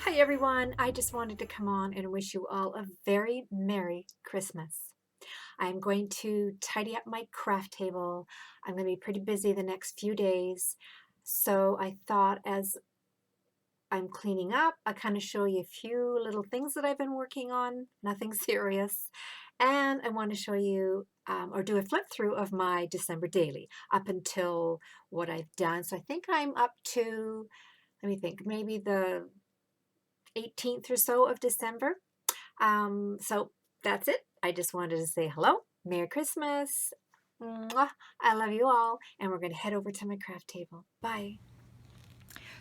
Hi everyone, I just wanted to come on and wish you all a very Merry Christmas. I'm going to tidy up my craft table. I'm going to be pretty busy the next few days. So I thought as I'm cleaning up, I kind of show you a few little things that I've been working on, nothing serious. And I want to show you or do a flip through of my December daily up until what I've done. So I think I'm up to, let me think, maybe the 18th or so of December. So that's it. I just wanted to say hello, Merry Christmas. Mwah. I love you all, and we're going to head over to my craft table. Bye.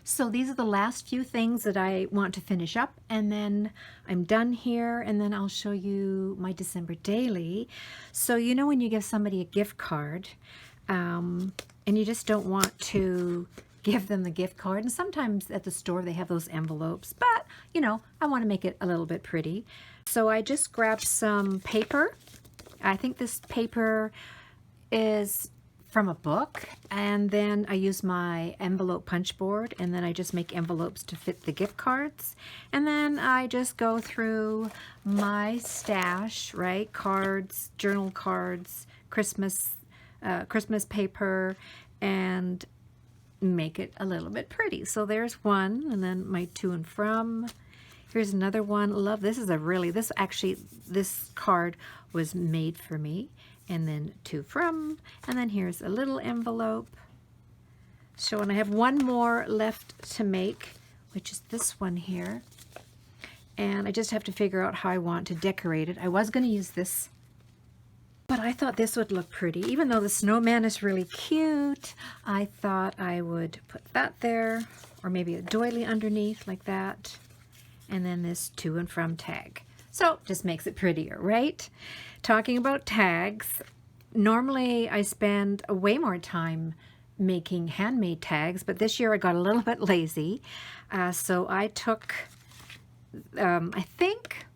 So these are the last few things that I want to finish up, and then I'm done here, and then I'll show you my December daily. So you know when you give somebody a gift card, and you just don't want to give them the gift card, and sometimes at the store they have those envelopes, but you know, I want to make it a little bit pretty. So I just grabbed some paper. I think this paper is from a book, and then I use my envelope punch board, and then I just make envelopes to fit the gift cards, and then I just go through my stash, right? Cards, journal cards, Christmas paper, and make it a little bit pretty. So there's one, and then my to and from. Here's another one. Love, this is a really, this card was made for me. And then to from, and then here's a little envelope. So, and I have one more left to make, which is this one here. And I just have to figure out how I want to decorate it. I was going to use this, but I thought this would look pretty. Even though the snowman is really cute, I thought I would put that there, or maybe a doily underneath like that. And then this to and from tag. So just makes it prettier, right? Talking about tags, normally I spend way more time making handmade tags, but this year I got a little bit lazy. So I took, I think,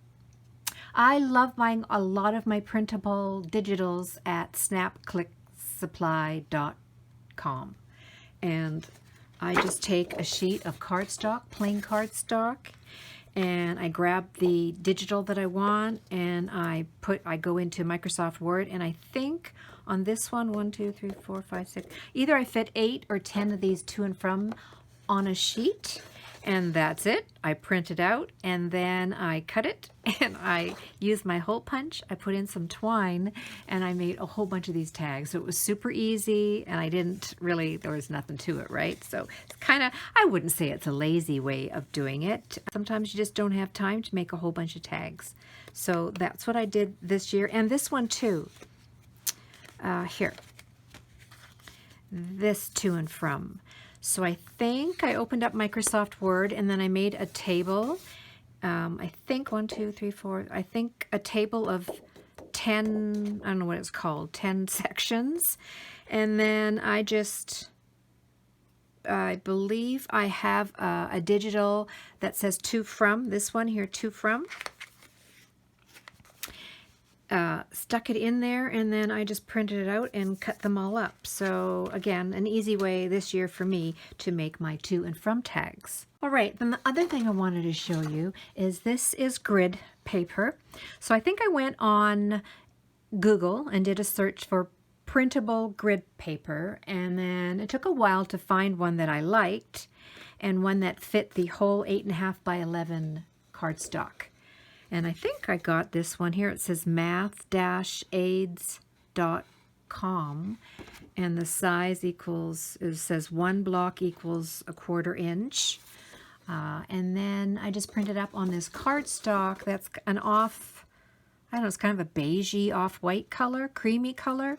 I love buying a lot of my printable digitals at snapclicksupply.com. And I just take a sheet of cardstock, plain cardstock, and I grab the digital that I want, and I go into Microsoft Word, and I think on this one, 1, 2, 3, 4, 5, 6, either I fit 8 or 10 of these to and from on a sheet, and that's it. I print it out, and then I cut it, and I use my hole punch. I put in some twine, and I made a whole bunch of these tags. So it was super easy, and I didn't really, there was nothing to it, right? So it's kind of, I wouldn't say it's a lazy way of doing it. Sometimes you just don't have time to make a whole bunch of tags. So that's what I did this year, and this one too. Here, this to and from. So I think I opened up Microsoft Word, and then I made a table. I think 1, 2, 3, 4, I think a table of 10, I don't know what it's called, 10 sections. And then I believe I have a digital that says to from, this one here, to from. Stuck it in there, and then I just printed it out and cut them all up. So again, an easy way this year for me to make my to and from tags. All right, then the other thing I wanted to show you is this is grid paper. So I think I went on Google and did a search for printable grid paper, and then it took a while to find one that I liked and one that fit the whole 8.5 by 11 cardstock. And I think I got this one here. It says math-aids.com, and the size equals, it says 1 block equals 1/4 inch. And then I just printed up on this cardstock that's an off, I don't know, it's kind of a beigey off-white color, creamy color.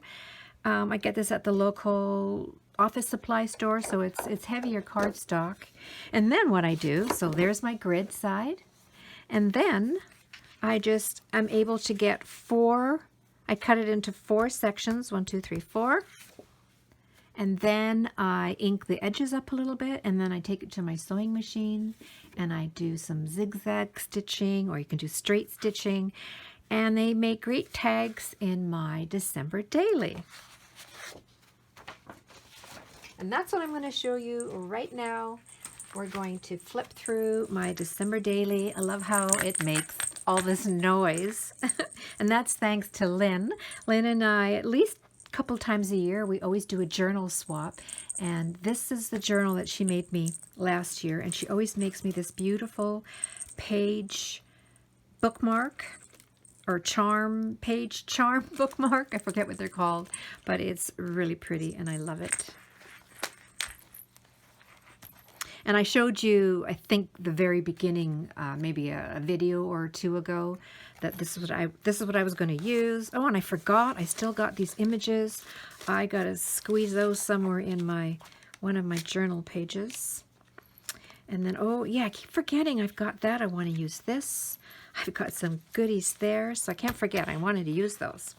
I get this at the local office supply store, so it's heavier cardstock. And then what I do, so there's my grid side, and then I'm able to get 4, I cut it into 4 sections, 1, 2, 3, 4. And then I ink the edges up a little bit, and then I take it to my sewing machine, and I do some zigzag stitching, or you can do straight stitching, and they make great tags in my December daily. And that's what I'm going to show you right now. we're going to flip through my December daily. I love how it makes all this noise. And that's thanks to Lynn. Lynn and I, at least a couple times a year, we always do a journal swap. And this is the journal that she made me last year. And she always makes me this beautiful page bookmark or page charm bookmark. I forget what they're called, but it's really pretty and I love it. And I showed you, I think, the very beginning, maybe a video or two ago, that this is what I was going to use. Oh, and I forgot. I still got these images. I got to squeeze those somewhere in one of my journal pages. And then, oh yeah, I keep forgetting I've got that. I want to use this. I've got some goodies there, so I can't forget. I wanted to use those.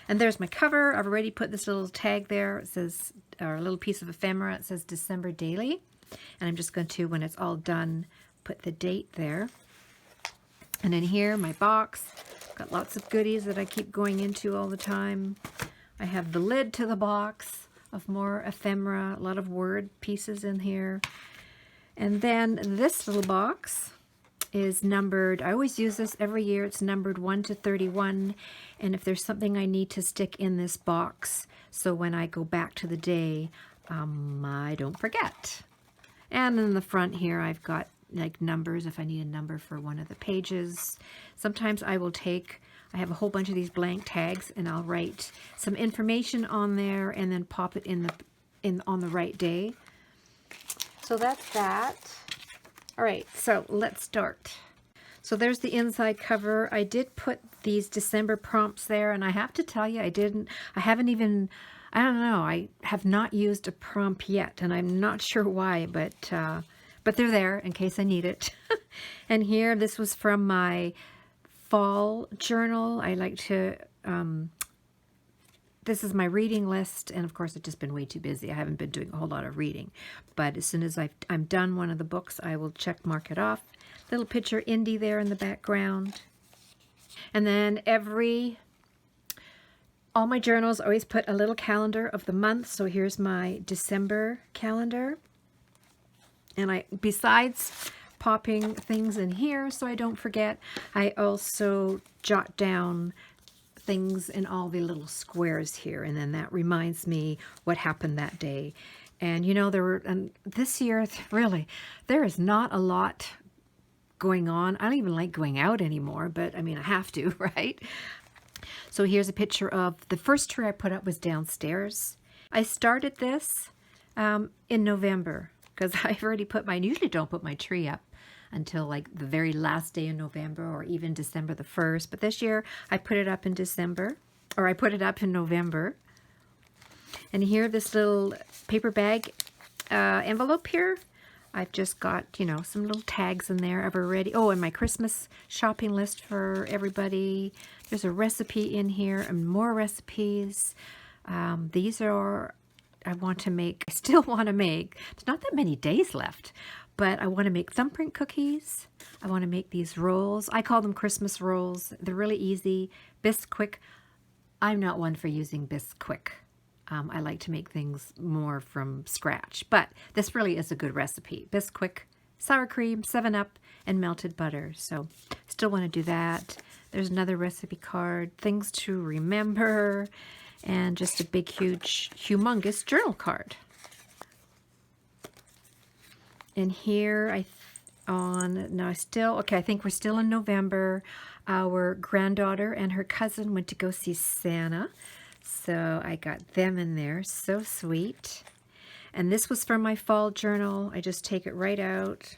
And there's my cover. I've already put this little tag there. It says, or a little piece of ephemera. It says December Daily. And I'm just going to, when it's all done, put the date there. And in here, my box. Got lots of goodies that I keep going into all the time. I have the lid to the box of more ephemera, a lot of word pieces in here. And then this little box is numbered, I always use this every year, it's numbered 1 to 31. And if there's something I need to stick in this box, so when I go back to the day, I don't forget. And in the front here, I've got like numbers if I need a number for one of the pages. Sometimes I have a whole bunch of these blank tags and I'll write some information on there and then pop it on the right day. So that's that. All right, so let's start. So there's the inside cover. I did put these December prompts there, and I have to tell you, I don't know, I have not used a prompt yet, and I'm not sure why, but they're there in case I need it. And here, this was from my fall journal. I like to, this is my reading list, and of course I've just been way too busy. I haven't been doing a whole lot of reading, but as soon as I'm done one of the books, I will mark it off. Little picture Indy there in the background. And then all my journals always put a little calendar of the month. So here's my December calendar. And besides popping things in here so I don't forget, I also jot down things in all the little squares here. And then that reminds me what happened that day. And you know, this year, really, there is not a lot going on. I don't even like going out anymore, but I mean, I have to, right? So here's a picture of the first tree I put up was downstairs. I started this in November because I've already usually don't put my tree up until like the very last day in November or even December the 1st. But this year I put it up in December, or I put it up in November. And here, this little paper bag envelope here, I've just got, you know, some little tags in there. I've already, and my Christmas shopping list for everybody. There's a recipe in here and more recipes. These are, I still want to make, there's not that many days left, but I want to make thumbprint cookies. I want to make these rolls. I call them Christmas rolls. They're really easy. Bisquick. I'm not one for using Bisquick. I like to make things more from scratch, but this really is a good recipe. Bisquick, sour cream, 7-Up, and melted butter. So still want to do that. There's another recipe card, things to remember, and just a big, huge, humongous journal card. And here I think we're still in November. Our granddaughter and her cousin went to go see Santa. So I got them in there. So sweet. And this was from my fall journal. I just take it right out.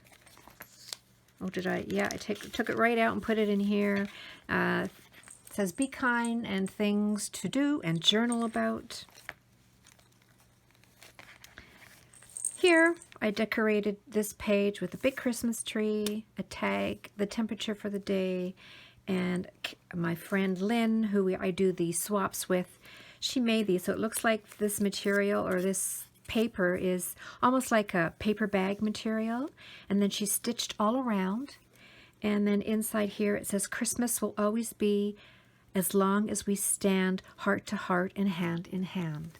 Oh, did I? Yeah, I took it right out and put it in here. It says be kind and things to do and journal about. Here, I decorated this page with a big Christmas tree, a tag, the temperature for the day, and my friend Lynn, who I do the swaps with, she made these. So it looks like this material or this paper is almost like a paper bag material. And then she stitched all around. And then inside here it says, Christmas will always be as long as we stand heart to heart and hand in hand.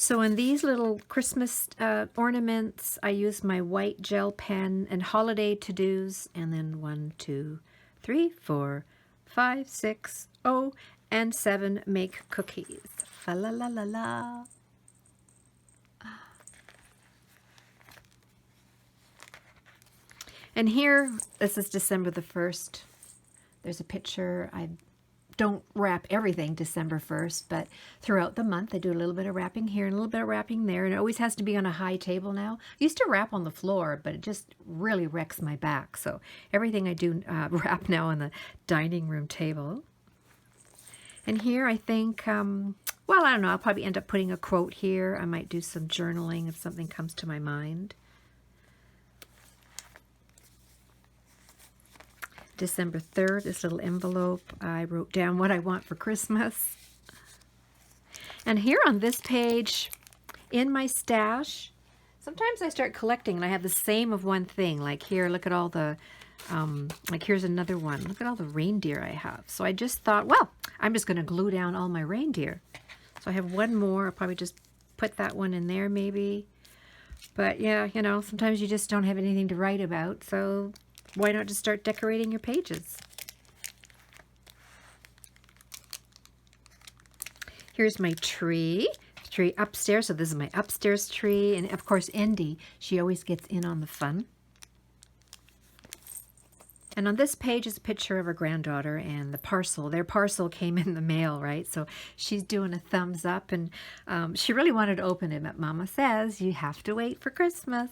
So in these little Christmas ornaments, I use my white gel pen and holiday to-dos, and then 1, 2, 3, 4, 5, 6, oh, and 7 make cookies. Fa la la la la. And here, this is December the 1st. There's a picture. I don't wrap everything December 1st, but throughout the month I do a little bit of wrapping here and a little bit of wrapping there, and it always has to be on a high table now. I used to wrap on the floor, but it just really wrecks my back, so everything I do wrap now on the dining room table. And here I think, well, I don't know, I'll probably end up putting a quote here. I might do some journaling if something comes to my mind. December 3rd, this little envelope, I wrote down what I want for Christmas. And here on this page, in my stash, sometimes I start collecting and I have the same of one thing. Like here, look at all the, like here's another one. Look at all the reindeer I have. So I just thought, well, I'm just going to glue down all my reindeer. So I have one more. I'll probably just put that one in there maybe. But yeah, you know, sometimes you just don't have anything to write about. So why not just start decorating your pages? Here's my tree upstairs. So this is my upstairs tree. And of course, Indy, she always gets in on the fun. And on this page is a picture of her granddaughter and the parcel. Their parcel came in the mail, right? So she's doing a thumbs up. And she really wanted to open it, but Mama says, you have to wait for Christmas.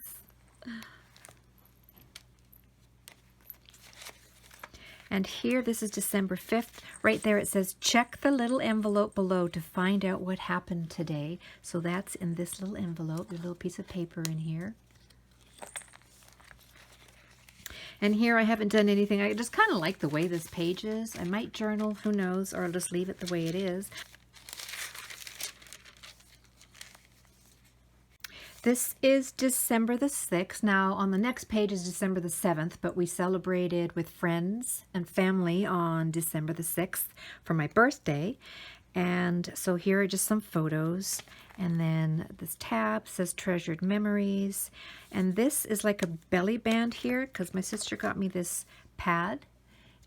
And here, this is December 5th. Right there it says, check the little envelope below to find out what happened today. So that's in this little envelope, the little piece of paper in here. And here I haven't done anything. I just kind of like the way this page is. I might journal, who knows, or I'll just leave it the way it is. This is December the 6th. Now, on the next page is December the 7th, but we celebrated with friends and family on December the 6th for my birthday. And so here are just some photos. And then this tab says Treasured Memories. And this is like a belly band here, because my sister got me this pad.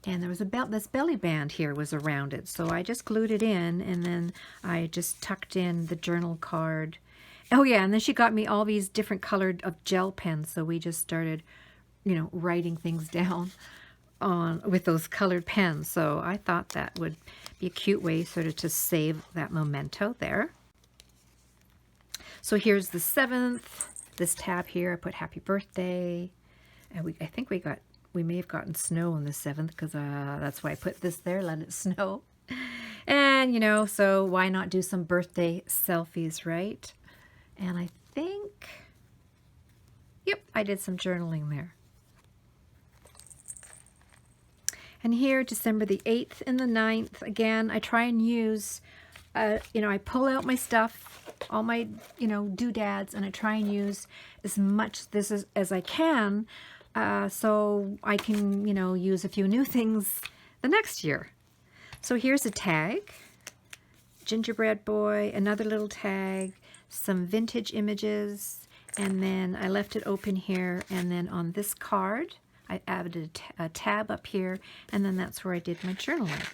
And there was this belly band here was around it. So I just glued it in, and then I just tucked in the journal card. Oh yeah, and then she got me all these different colored of gel pens, so we just started, you know, writing things down on with those colored pens. So I thought that would be a cute way sort of to save that memento there. So here's the 7th. This tab here, I put Happy Birthday. And I think we may have gotten snow on the 7th, because that's why I put this there, let it snow. And, you know, so why not do some birthday selfies, right? And I think, yep, I did some journaling there. And here, December the 8th and the 9th, again, I try and use, you know, I pull out my stuff, all my, you know, doodads, and I try and use as much this as I can, so I can, you know, use a few new things the next year. So here's a tag, gingerbread boy, another little tag, some vintage images, and then I left it open here, and then on this card I added a tab up here, and then that's where I did my journaling.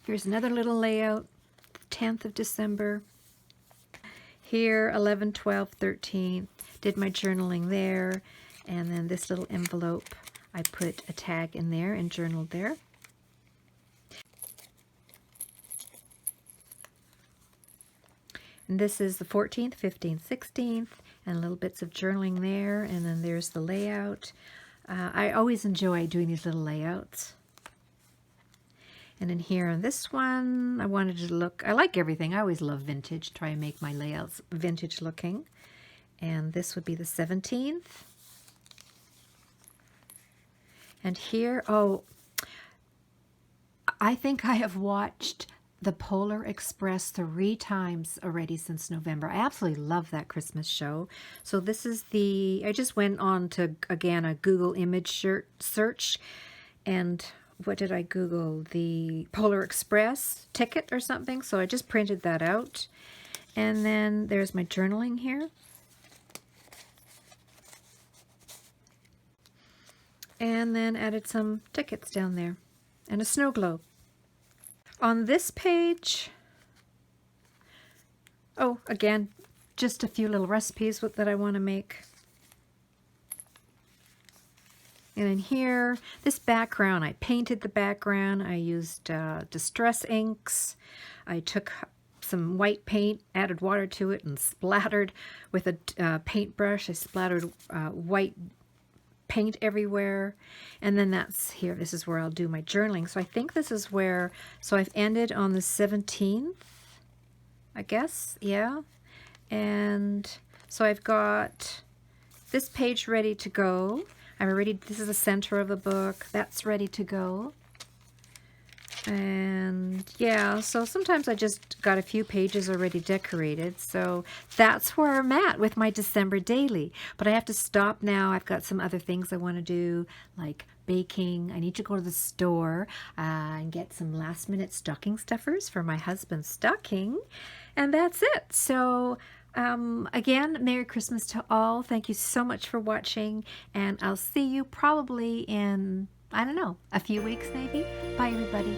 Here's another little layout, 10th of December. Here, 11, 12, 13, did my journaling there, and then this little envelope, I put a tag in there and journaled there. And this is the 14th, 15th, 16th, and little bits of journaling there. And then there's the layout. I always enjoy doing these little layouts. And then here on this one, I wanted to look, I like everything. I always love vintage, try and make my layouts vintage looking. And this would be the 17th. And here, oh, I think I have watched the Polar Express 3 times already since November. I absolutely love that Christmas show. So this is I just went on to, again, a Google image search, and what did I Google? The Polar Express ticket or something. So I just printed that out. And then there's my journaling here. And then added some tickets down there and a snow globe. On this page, oh, again, just a few little recipes that I want to make. And in here, this background, I painted the background. I used distress inks. I took some white paint, added water to it, and splattered with a paintbrush. I splattered white paint everywhere. And then that's here. This is where I'll do my journaling. So I think this is where, so I've ended on the 17th, I guess. Yeah. And so I've got this page ready to go. This is the center of the book. That's ready to go. And yeah, so sometimes I just got a few pages already decorated. So that's where I'm at with my December daily. But I have to stop now. I've got some other things I want to do, like baking. I need to go to the store and get some last minute stocking stuffers for my husband's stocking. And that's it. So again, Merry Christmas to all. Thank you so much for watching. And I'll see you probably in, I don't know, a few weeks maybe. Bye, everybody.